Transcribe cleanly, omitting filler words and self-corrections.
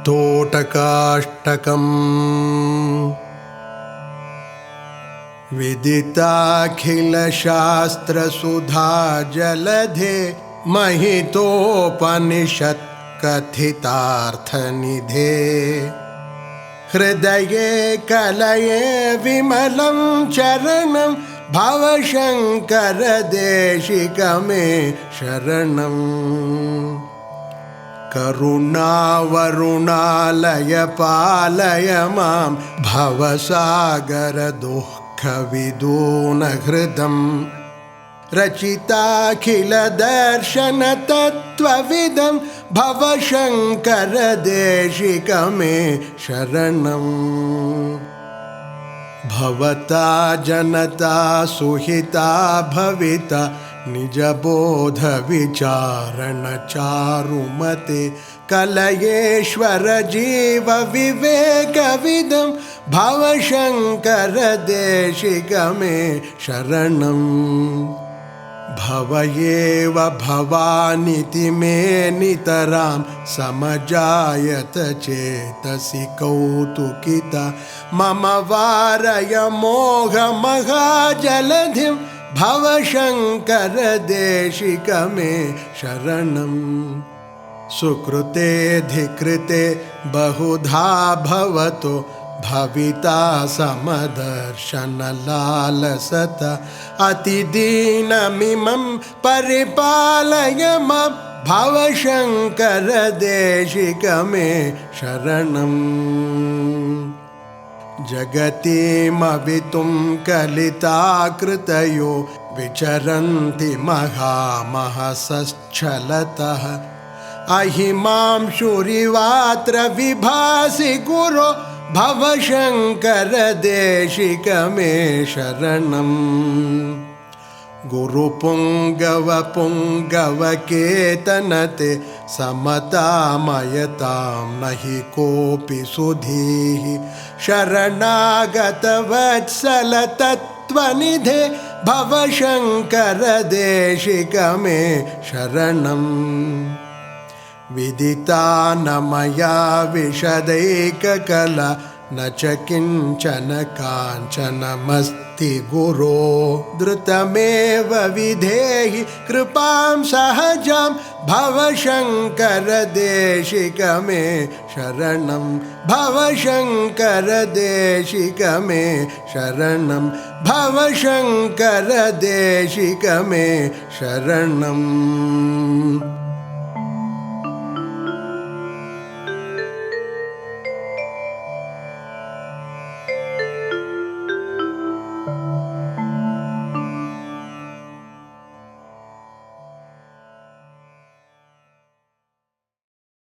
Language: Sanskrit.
तोटकाष्टकम् विदिताखिलशास्त्रसुधा जलधे महितोपनिषत् कथितार्थनिधे हृदये कलये विमलं चरणं भवशङ्करदेशिकमे शरणम् करुणावरुणालय पालय मां भवसागरदुःखविदूनहृदम् रचिताखिलदर्शनतत्त्वविदं भवशङ्करदेशिकमे शरणम् भवता जनता सुहिता भविता निजबोधविचारणचारुमते कलयेश्वर जीव विवेकविदं भवशङ्करदेशिकमे शरणम् भवयेव भवानिति मे नितरां समजायत चेतसि कौतुकिता मम वारय मोहमहाजलधिं भवशङ्करदेशिकमे शरणम् सुकृते धिकृते बहुधा भवतो भविता समदर्शनलालसता अतिदीनमिमं परिपालय मां भवशङ्करदेशिकमे शरणम् जगतीमवितुं कलिताकृतयो विचरन्ति महामहसश्चलतः अहिमांशुरिवात्र विभासि गुरो भवशङ्करदेशिकमे शरणम् गुरुपुङ्गवपुङ्गवकेतनते समतामयतां नहि कोऽपि सुधीः शरणागतवत्सलतत्त्वनिधे भवशङ्करदेशिकमे शरणम् विदिता न मया विशदैककला न च किञ्चन काञ्चनमस्ति गुरो द्रुतमेव विधेहि कृपां सहजां भवशङ्करदेशिकमे शरणं भवशङ्करदेशिकमे शरणं भवशङ्करदेशिकमे शरणम्।